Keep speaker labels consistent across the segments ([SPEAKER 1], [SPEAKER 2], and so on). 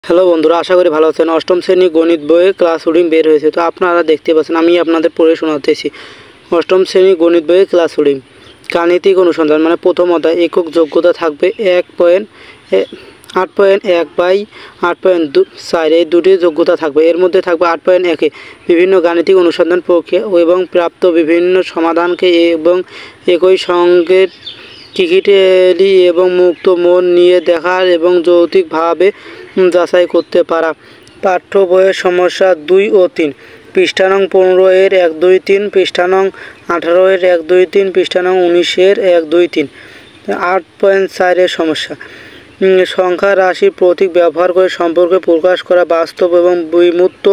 [SPEAKER 1] Hello বন্ধুরা, আশা করি ভালো আছেন। অষ্টম শ্রেণী গণিত বইয়ে ক্লাস রুটিন বের হয়েছে, তো আপনারা দেখতে পাচ্ছেন আমি আপনাদের পড়ে শোনাতেছি। অষ্টম শ্রেণী গণিত বইয়ে ক্লাস রুটিন গাণিতিক অনুসন্ধান মানে প্রথম অধ্যায়। একক যোগ্যতা থাকবে 1.8/8.4 এই দুটি যোগ্যতা থাকবে। এর মধ্যে থাকবে 8.1-এ বিভিন্ন গাণিতিক অনুসন্ধান প্রক্রিয়া এবং প্রাপ্ত বিভিন্ন সমাধানকে এবং একই সঙ্গে ক্রিটিক্যালি এবং মুক্ত মন নিয়ে দেখার এবং যৌক্তিকভাবে যাচাই করতে পারা। পাঠ্য বইয়ের সমস্যা 2 ও 3, পৃষ্ঠা নং 15-এর 1, 2, 3, পৃষ্ঠা নং 18-এর 1, 2, 3, পৃষ্ঠা নং 19-এর 1, 2, 3। 8.4-এর সমস্যা সংখ্যা রাশির প্রতীক ব্যবহার করে সম্পর্কে প্রকাশ করা, বাস্তব এবং বিমূর্ত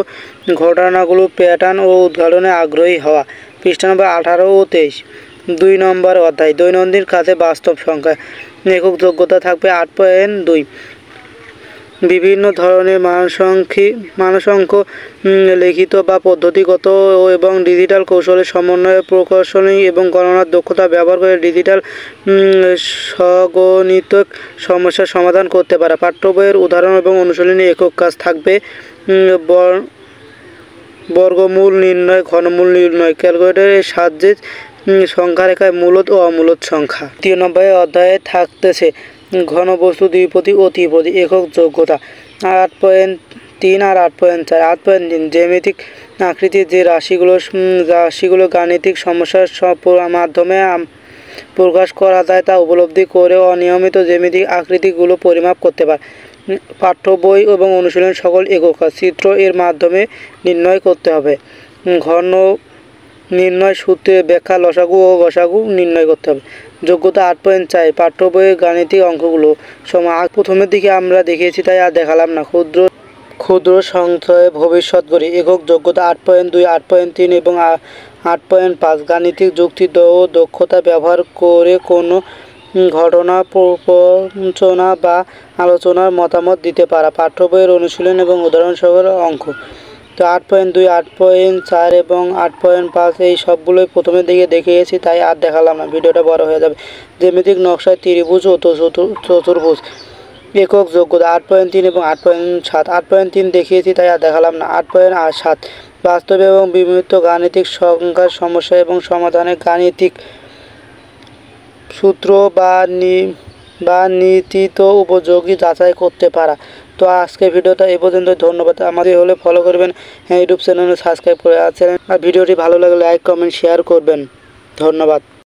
[SPEAKER 1] ঘটনাগুলো প্যাটার্ন ও উদ্ঘাটনে আগ্রহী হওয়া। পৃষ্ঠা নম্বর 18 ও 23। 2 নম্বর অধ্যায় দৈনন্দিন কাজে বাস্তব সংখ্যা। একক যোগ্যতা থাকবে 8.2, বিভিন্ন ধরনের মানসংখ্য লিখিত বা পদ্ধতিগত এবং ডিজিটাল কৌশলের সমন্বয়ে প্রকৌশলী এবং গণনার দক্ষতা ব্যবহার করে ডিজিটাল সগণিতিক সমস্যার সমাধান করতে পারে। পাঠ্য বইয়ের উদাহরণ এবং অনুশীলনী একক কাজ থাকবে বর্গমূল নির্ণয়, ঘনমূল নির্ণয়, ক্যালকুলেটরের সাহায্যে সংখ্যা রেখায় মূলদ ও অমূলদ সংখ্যা। 3 নম্বর অধ্যায়ে থাকতেছে ঘনবস্তু, দ্বিপদী ও ত্রিপদী একক যোগ্যতা। 8.3 আর 8.4। 8.3 জ্যামিতিক আকৃতির যে রাশিগুলো গাণিতিক সমস্যার মাধ্যমে প্রকাশ করা যায় তা উপলব্ধি করে অনিয়মিত জ্যামিতিক আকৃতিগুলো পরিমাপ করতে পারে। পাঠ্য বই এবং অনুশীলন সকল একক কাজ। চিত্র এর মাধ্যমে নির্ণয় করতে হবে। ঘন নির্ণয় সূত্রের ব্যাখ্যা, লসাগু ও গসাগু নির্ণয় করতে হবে। যোগ্যতা 8.4 পাঠ্য বইয়ের গাণিতিক অঙ্কগুলো প্রথমের দিকে আমরা দেখিয়েছি তাই আর দেখালাম না। ক্ষুদ্র সঞ্চয়ে ভবিষ্যৎ গড়ি একক যোগ্যতা 8.2, 8.3 এবং 8.5 গাণিতিক যুক্তি ও দক্ষতা ব্যবহার করে কোনো ঘটনা প্রবঞ্চনা বা আলোচনার মতামত দিতে পারা। পাঠ্য বইয়ের অনুশীলন এবং উদাহরণ সহ অঙ্ক। তো 8.2, 8.4 এবং 8.5 এই সবগুলোই প্রথমের দিকে দেখিয়েছি তাই আর দেখালাম না, ভিডিওটা বড় হয়ে যাবে। জ্যামিতিক নকশায় ত্রিভুজ ও চতুর্ভুজ একক যোগ্যতা 8.3 এবং 8.7। 8.3 দেখিয়েছি তাই আর দেখালাম না। 8.7 বাস্তব এবং বিমূর্ত গাণিতিক সংখ্যার সমস্যা এবং সমাধানের গাণিতিক সূত্র বা নীতিত উপযোগী যাচাই করতে পারা। তো আজকে ভিডিওটা এই পর্যন্ত। ধন্যবাদ। আমাদের হলে ফলো করবেন, ইউটিউব চ্যানেলে সাবস্ক্রাইব করে আছেন, আর ভিডিওটি ভালো লাগলে লাইক, কমেন্ট, শেয়ার করবেন। ধন্যবাদ।